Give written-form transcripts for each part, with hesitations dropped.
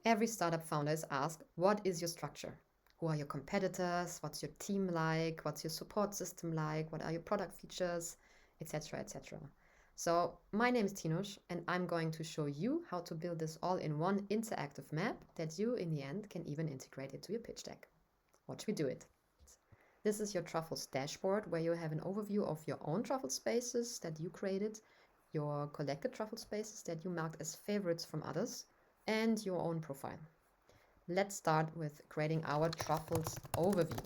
Every startup founder is asked, what is your structure? Who are your competitors? What's your team like? What's your support system like? What are your product features? Etc. etc. So my name is Tinush, and I'm going to show you how to build this all in one interactive map that you in the end can even integrate into your pitch deck. Watch me do it. This is your Truffles dashboard where you have an overview of your own truffle spaces that you created, your collected truffle spaces that you marked as favorites from others, and your own profile. Let's start with creating our truffles overview.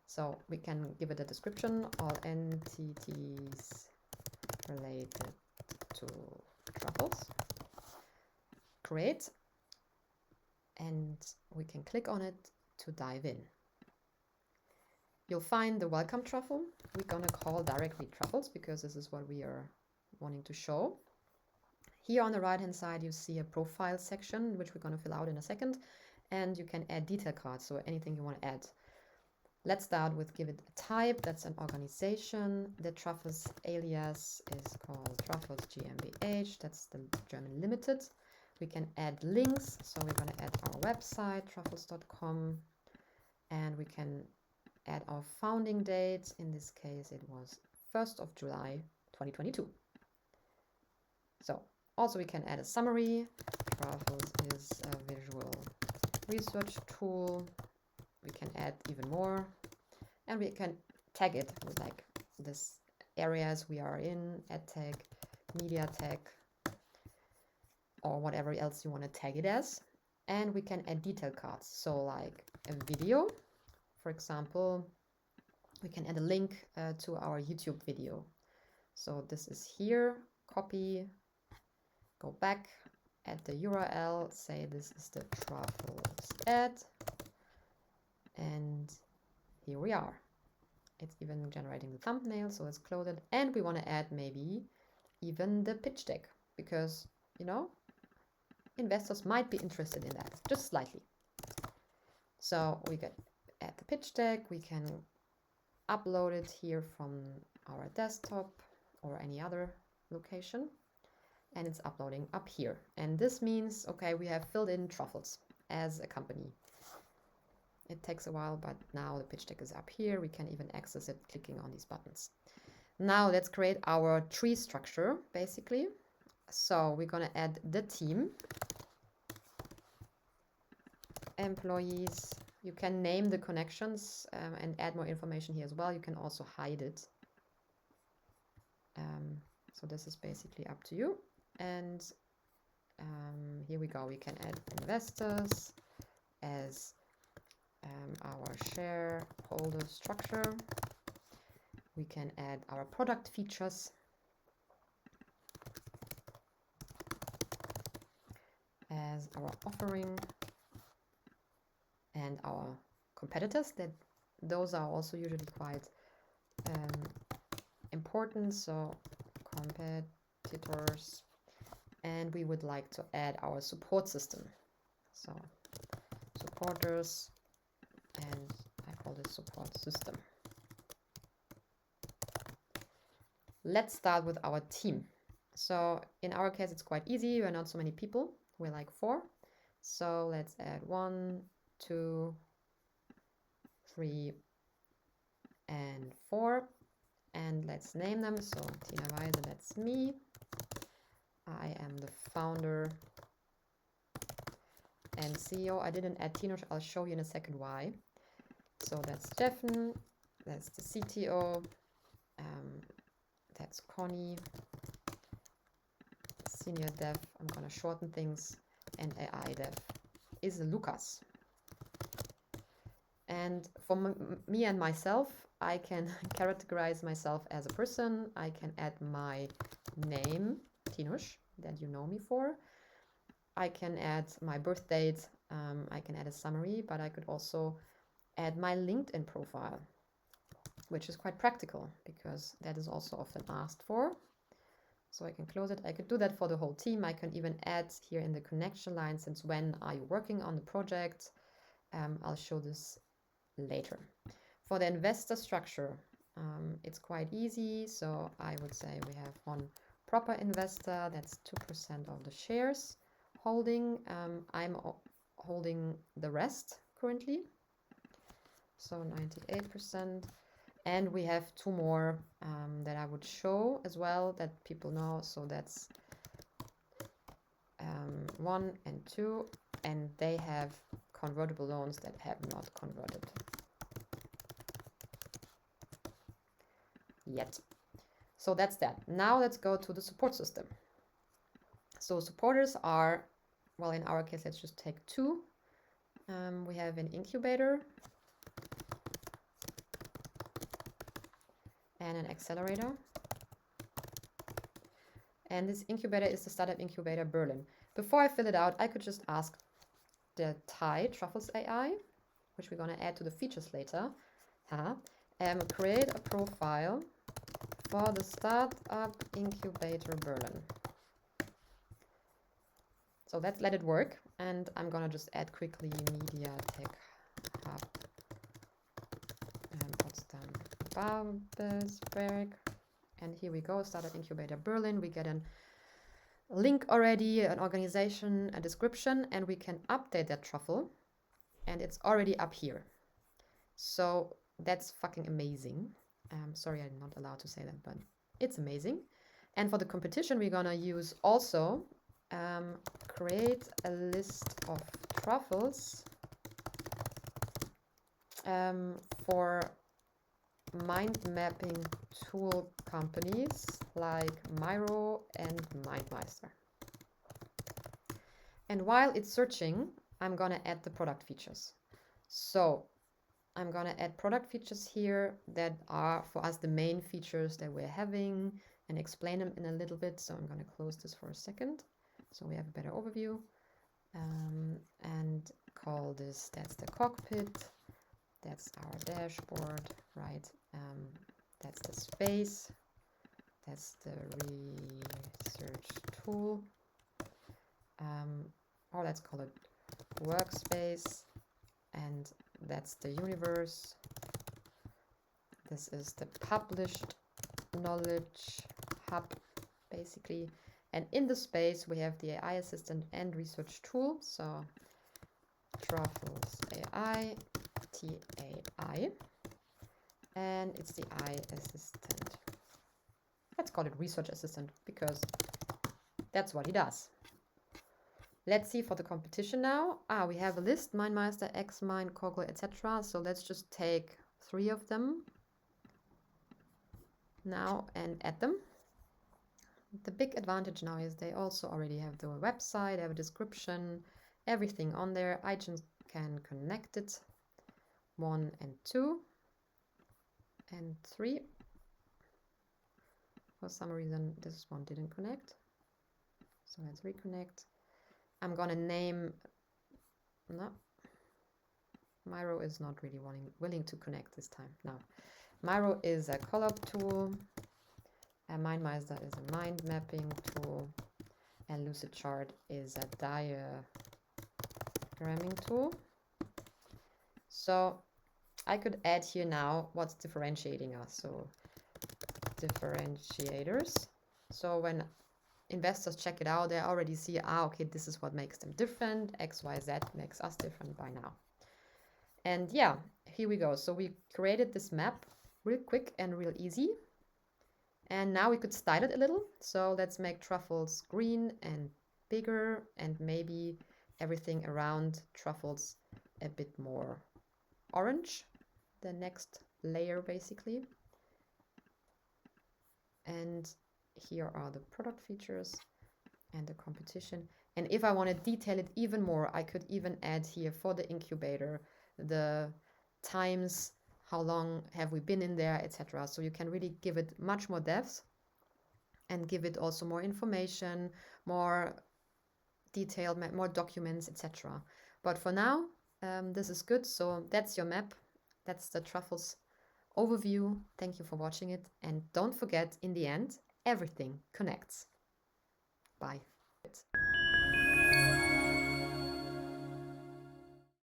So we can give it a description, all entities related to truffles. Create, and we can click on it to dive in. You'll find the welcome truffle. We're gonna call directly truffles because this is what we are wanting to show. Here on the right hand side you see a profile section which we're going to fill out in a second, and you can add detail cards, so anything you want to add. Let's start with give it a type. That's an organization. The Truffles alias is called Truffles GmbH. That's the German Limited. We can add links, so we're going to add our website truffles.com, and we can add our founding date. In this case it was 1st of July 2022. So also we can add a summary. Truffles is a visual research tool. We can add even more, and we can tag it with like this areas we are in, ad tag, media tag, or whatever else you want to tag it as. And we can add detail cards, so like a video, for example. We can add a link to our YouTube video. So this is here, copy, go back, add the URL, say this is the Truffles ad, and here we are. It's even generating the thumbnail, so let's close it. And we want to add maybe even the pitch deck, because, you know, investors might be interested in that, just slightly. So we can add the pitch deck, we can upload it here from our desktop or any other location, and it's uploading up here. And this means, okay, we have filled in Truffles as a company. It takes a while, but now the pitch deck is up here. We can even access it clicking on these buttons. Now let's create our tree structure, basically. So we're going to add the team, employees. You can name the connections and add more information here as well. You can also hide it. So this is basically up to you. And here we go. We can add investors as our shareholder structure. We can add our product features as our offering, and our competitors. That those are also usually quite important. So competitors, and we would like to add our support system. So supporters, and I call this support system. Let's start with our team. So in our case, it's quite easy. We're not so many people. We're like 4. So let's add 1, 2, 3, and 4. And let's name them. So Tina Weise, that's me. I am the founder and CEO. I didn't add Tinush. I'll show you in a second why. So that's Steffen. That's the CTO. That's Connie. Senior dev. I'm going to shorten things. And AI dev is Lucas. And for me and myself, I can categorize myself as a person. I can add my name, Tinush, that you know me for. I can add my birth date. I can add a summary, but I could also add my LinkedIn profile, which is quite practical because that is also often asked for. So I can close it. I could do that for the whole team. I can even add here in the connection line, since when are you working on the project? I'll show this later. For the investor structure, it's quite easy. So I would say we have one proper investor, that's 2% of the shares, holding. I'm holding the rest currently. So 98%. And we have two more that I would show as well that people know. So that's 1 and 2, and they have convertible loans that have not converted yet. So that's that. Now let's go to the support system. So supporters are, well, in our case, let's just take 2. We have an incubator and an accelerator. And this incubator is the startup incubator Berlin. Before I fill it out, I could just ask the Thai Truffles AI, which we're going to add to the features later, create a profile for the startup incubator Berlin. So let's let it work. And I'm going to just add quickly Media Tech Hub and Potsdam Babelsberg. And here we go, Startup Incubator Berlin. We get a link already, an organization, a description, and we can update that truffle. And it's already up here. So that's fucking amazing. Sorry, I'm not allowed to say that, but it's amazing. And for the competition, we're gonna use also create a list of truffles for mind mapping tool companies like Miro and MindMeister. And while it's searching, I'm gonna add the product features. So I'm gonna add product features here that are for us the main features that we're having and explain them in a little bit. So I'm gonna close this for a second so we have a better overview, and call this, that's the cockpit, that's our dashboard, right? That's the space, that's the research tool, or let's call it workspace, and that's the universe. This is the published knowledge hub, basically. And in the space, we have the AI assistant and research tool. So Truffles AI, TAI, and it's the AI assistant. Let's call it research assistant because that's what he does. Let's see for the competition now. We have a list, MindMeister, XMind, Kogel, etc. So let's just take 3 of them now and add them. The big advantage now is they also already have the website, they have a description, everything on there. I just can connect it. 1 and 2 and 3. For some reason, this one didn't connect. So let's reconnect. I'm gonna name, no, Miro is not really willing to connect this time. No, Miro is a collab tool, and MindMeister is a mind mapping tool, and Lucidchart is a diagramming tool. So I could add here now what's differentiating us. So differentiators. So when investors check it out, they already see, okay, this is what makes them different. X, Y, Z makes us different by now. And yeah, here we go. So we created this map real quick and real easy. And now we could style it a little. So let's make truffles green and bigger, and maybe everything around truffles a bit more orange. The next layer, basically. And here are the product features and the competition. And if I want to detail it even more, I could even add here for the incubator, the times, how long have we been in there, etc. So you can really give it much more depth and give it also more information, more detailed, more documents, etc. But for now, this is good. So that's your map. That's the Truffles overview. Thank you for watching it. And don't forget, in the end, everything connects. Bye.